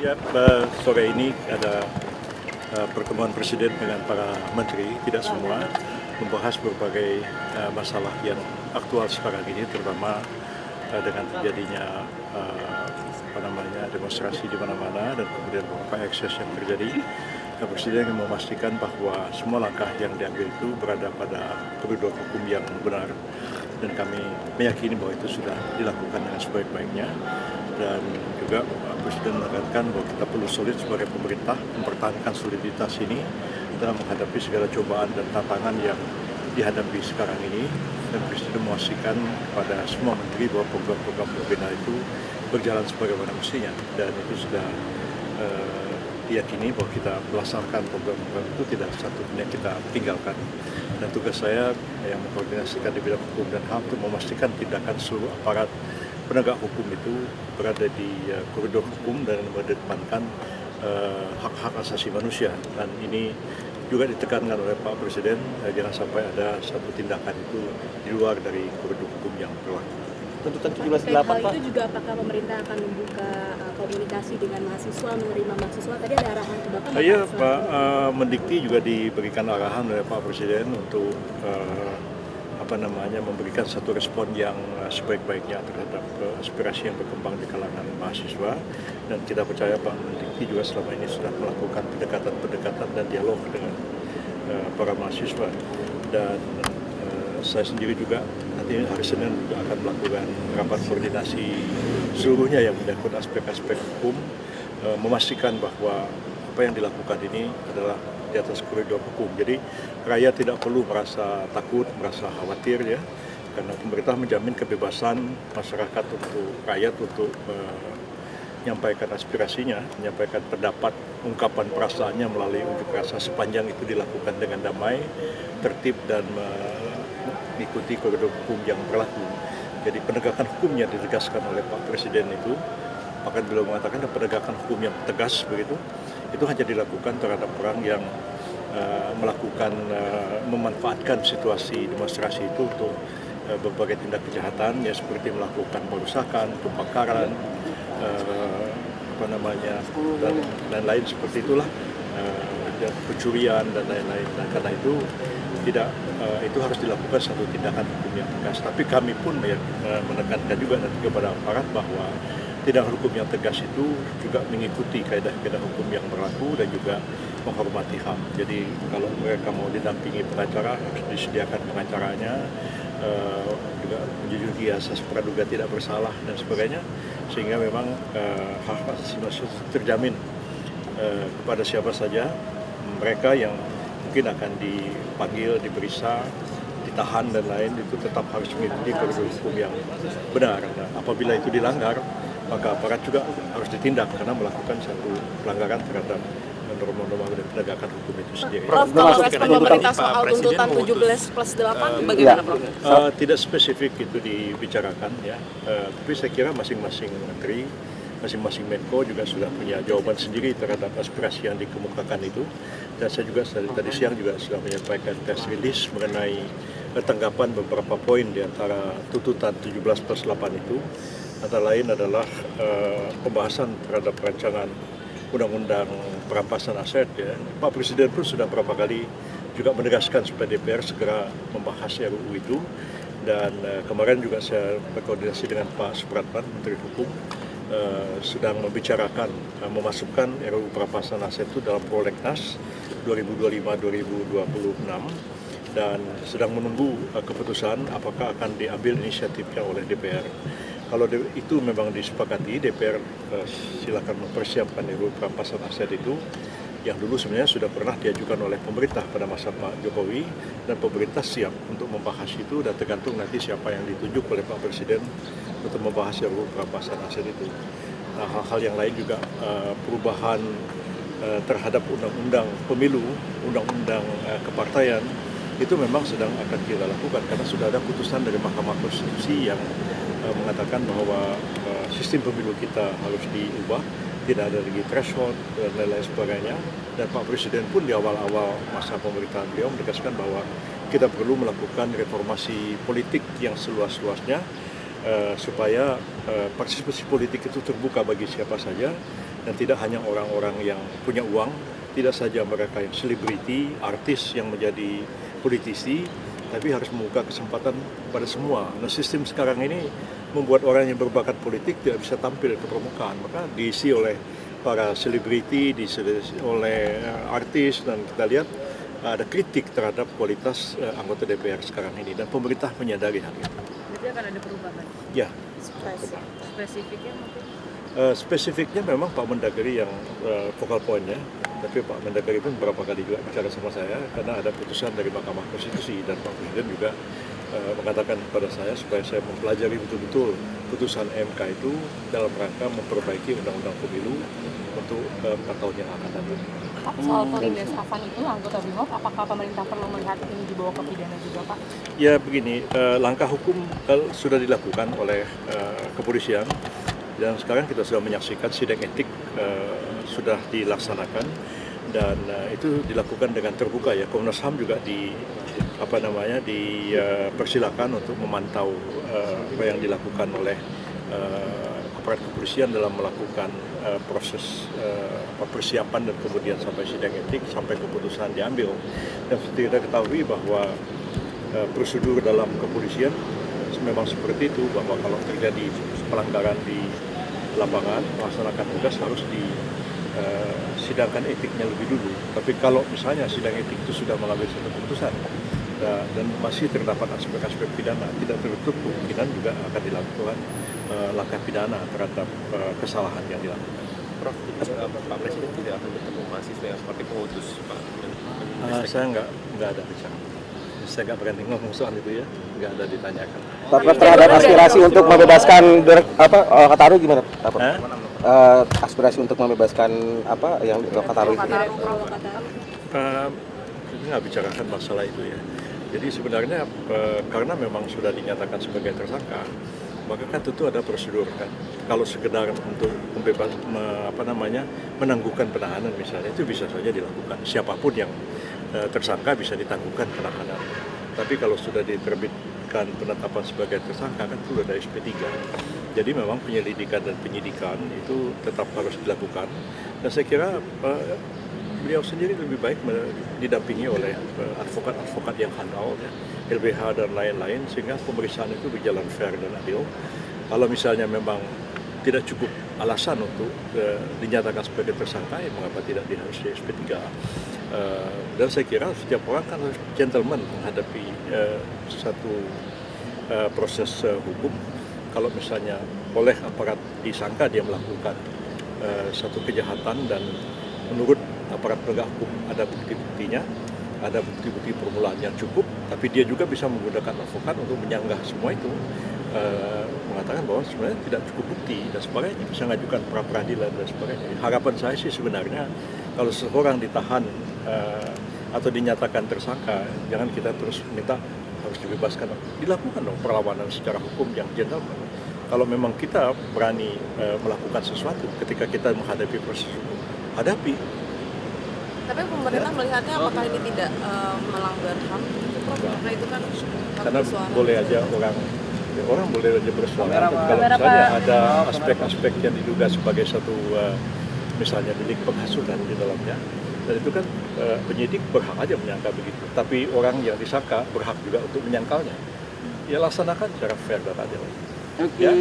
Ya, sore ini ada pertemuan Presiden dengan para menteri, tidak semua, membahas berbagai masalah yang aktual sekarang ini, terutama dengan terjadinya demonstrasi di mana-mana dan kemudian beberapa ekses yang terjadi. Presiden yang memastikan bahwa semua langkah yang diambil itu berada pada koridor hukum yang benar, dan kami meyakini bahwa itu sudah dilakukan dengan sebaik-baiknya. Dan juga Presiden menekankan bahwa kita perlu solid sebagai pemerintah mempertahankan soliditas ini dalam menghadapi segala cobaan dan tantangan yang dihadapi sekarang ini. Dan Presiden memastikan kepada semua menteri bahwa program-program pemerintah itu berjalan sebagaimana mestinya, dan itu sudah diyakini bahwa kita melaksanakan program-program itu tidak satu pun yang kita tinggalkan. Dan tugas saya yang mengkoordinasikan di bidang hukum dan HAM untuk memastikan tindakan seluruh aparat penegak hukum itu berada di koridor hukum dan mengedepankan hak-hak asasi manusia. Dan ini juga ditekankan oleh Pak Presiden, jangan sampai ada satu tindakan itu di luar dari koridor hukum yang berlaku. Tuntutan 17.8, Pak. Itu juga apakah pemerintah akan membuka komunikasi dengan mahasiswa, menerima mahasiswa? Tadi ada arahan ke Bapak. Iya, Pak Mendikti juga diberikan arahan oleh Pak Presiden untuk memberikan satu respon yang sebaik-baiknya terhadap aspirasi yang berkembang di kalangan mahasiswa. Dan kita percaya Pak Mendikti juga selama ini sudah melakukan pendekatan dan dialog dengan para mahasiswa. Dan saya sendiri juga nanti hari Senin juga akan melakukan rapat koordinasi seluruhnya yang menyangkut aspek-aspek hukum, memastikan bahwa apa yang dilakukan ini adalah di atas koridor hukum. Jadi rakyat tidak perlu merasa takut, merasa khawatir ya, karena pemerintah menjamin kebebasan masyarakat untuk rakyat untuk menyampaikan aspirasinya, menyampaikan pendapat, ungkapan perasaannya melalui unjuk rasa sepanjang itu dilakukan dengan damai, tertib dan mengikuti koridor hukum yang berlaku. Jadi penegakan hukumnya ditegaskan oleh Pak Presiden itu, bahkan beliau mengatakan penegakan hukum yang tegas begitu, itu hanya dilakukan terhadap orang yang memanfaatkan situasi demonstrasi itu untuk berbagai tindak kejahatan, ya seperti melakukan perusakan, pembakaran, dan lain seperti itulah, pencurian dan lain-lain. Dan karena itu itu harus dilakukan satu tindakan hukum yang tegas. Tapi kami pun menekankan juga nanti kepada aparat bahwa tindakan hukum yang tegas itu juga mengikuti kaedah-kaedah hukum yang berlaku dan juga menghormati HAM. Jadi kalau mereka mau didampingi pengacara, harus disediakan pengacaranya, juga menjunjung asas praduga tidak bersalah dan sebagainya, sehingga memang hak asasi manusia terjamin kepada siapa saja mereka yang mungkin akan dipanggil, diperiksa, ditahan dan lain, itu tetap harus mengikuti koridor hukum yang benar. Nah, apabila itu dilanggar, maka aparat juga harus ditindak karena melakukan satu pelanggaran terhadap norma-norma dan penegakan hukum itu sendiri. Prof, kalau respon pemerintah soal tuntutan 17+8 bagaimana, Prof? Tidak spesifik itu dibicarakan ya, tapi saya kira masing-masing menteri, masing-masing Menko juga sudah punya jawaban sendiri terhadap aspirasi yang dikemukakan itu. Dan saya juga tadi siang juga sudah menyampaikan press release mengenai tanggapan beberapa poin di antara tuntutan 17+8 itu. Antara lain adalah pembahasan terhadap rancangan undang-undang perampasan aset. Ya. Pak Presiden pun sudah beberapa kali juga menegaskan supaya DPR segera membahas RUU itu. Dan kemarin juga saya berkoordinasi dengan Pak Supratman, Menteri Hukum, sedang membicarakan memasukkan RUU perampasan aset itu dalam prolegnas 2025-2026 dan sedang menunggu keputusan apakah akan diambil inisiatifnya oleh DPR. Kalau itu memang disepakati, DPR silakan mempersiapkan RUU perampasan aset itu, yang dulu sebenarnya sudah pernah diajukan oleh pemerintah pada masa Pak Jokowi, dan pemerintah siap untuk membahas itu, dan tergantung nanti siapa yang ditunjuk oleh Pak Presiden untuk membahas RUU perampasan aset itu. Nah, hal-hal yang lain juga perubahan terhadap undang-undang pemilu, undang-undang kepartaian, itu memang sedang akan kita lakukan karena sudah ada putusan dari Mahkamah Konstitusi yang mengatakan bahwa sistem pemilu kita harus diubah, tidak ada lagi threshold dan lain-lain sebagainya. Dan Pak Presiden pun di awal-awal masa pemerintahan beliau menegaskan bahwa kita perlu melakukan reformasi politik yang seluas-luasnya supaya partisipasi politik itu terbuka bagi siapa saja, dan tidak hanya orang-orang yang punya uang, tidak saja mereka yang selebriti, artis yang menjadi politisi, tapi harus membuka kesempatan pada semua. Nah, sistem sekarang ini membuat orang yang berbakat politik tidak bisa tampil ke permukaan, maka diisi oleh para selebriti, diisi oleh artis, dan kita lihat ada kritik terhadap kualitas anggota DPR sekarang ini, dan pemerintah menyadari hal itu. Berarti akan ada perubahan? Ya. Spesifiknya mungkin? Spesifiknya memang Pak Mendagri yang focal point-nya, tapi Pak Mendagri pun beberapa kali juga bicara sama saya karena ada putusan dari Mahkamah Konstitusi, dan Pak Presiden juga mengatakan kepada saya supaya saya mempelajari betul-betul putusan MK itu dalam rangka memperbaiki Undang-Undang Pemilu untuk 4 tahun yang akan datang. Pak, soal Kolindes Afan itu anggota BRIMOB, apakah pemerintah perlu melihat ini dibawa ke pidana juga, Pak? Ya begini, langkah hukum sudah dilakukan oleh kepolisian, dan sekarang kita sudah menyaksikan sidang etik sudah dilaksanakan, dan itu dilakukan dengan terbuka ya. Komnas HAM juga dipersilakan untuk memantau apa yang dilakukan oleh aparat kepolisian dalam melakukan proses persiapan dan kemudian sampai sidang etik sampai keputusan diambil. Dan seperti kita ketahui bahwa prosedur dalam kepolisian memang seperti itu, bahwa kalau terjadi pelanggaran di lapangan, melaksanakan tugas harus disidangkan etiknya lebih dulu. Tapi kalau misalnya sidang etik itu sudah mengambil satu keputusan dan masih terdapat aspek-aspek pidana, tidak tertutup kemungkinan juga akan dilakukan langkah pidana terhadap kesalahan yang dilakukan. Prof, Pak Presiden tidak akan bertemu mahasiswa yang seperti pengutus Pak? Saya nggak ada bicara. Saya nggak berani ngomong soal itu ya, nggak ada ditanyakan. Pak, terhadap aspirasi untuk membebaskan Kataru gimana, Pak? Aspirasi untuk membebaskan yang Kataru itu? Kita nggak bicarakan masalah itu ya. Jadi sebenarnya karena memang sudah dinyatakan sebagai tersangka, maka kan tentu ada prosedur kan. Kalau sekedar untuk menangguhkan penahanan misalnya, itu bisa saja dilakukan. Siapapun yang tersangka bisa ditangguhkan penahanan. Tapi kalau sudah diterbitkan penetapan sebagai tersangka kan sudah ada SP3. Jadi memang penyelidikan dan penyidikan itu tetap harus dilakukan. Dan saya kira beliau sendiri lebih baik didampingi oleh advokat-advokat yang handal, ya, LBH dan lain-lain, sehingga pemeriksaan itu berjalan fair dan adil. Kalau misalnya memang tidak cukup alasan untuk dinyatakan sebagai tersangka, ya mengapa tidak harus di SP3? Dan saya kira setiap orang kan harus gentleman menghadapi satu proses hukum. Kalau misalnya oleh aparat disangka dia melakukan satu kejahatan dan menurut aparat penegak hukum ada bukti-buktinya, ada bukti-bukti permulaan yang cukup, tapi dia juga bisa menggunakan advokat untuk menyanggah semua itu, mengatakan bahwa sebenarnya tidak cukup bukti dan sebagainya, bisa mengajukan pra peradilan dan sebagainya. Harapan saya sih sebenarnya kalau seseorang ditahan atau dinyatakan tersangka, jangan kita terus minta harus dibebaskan. Dilakukan dong perlawanan secara hukum yang gentleman. Kalau memang kita berani melakukan sesuatu ketika kita menghadapi proses hukum, hadapi. Tapi pemerintah melihatnya apakah ini tidak melanggar HAM? Karena itu kan karena boleh aja orang boleh aja bersuara. Kalau misalnya ada aspek-aspek yang diduga sebagai satu misalnya delik penghasutan di dalamnya, dan itu kan penyidik berhak aja menyangka begitu. Tapi orang yang disangka berhak juga untuk menyangkalnya. Ya laksanakan secara fair dan adil. Oke.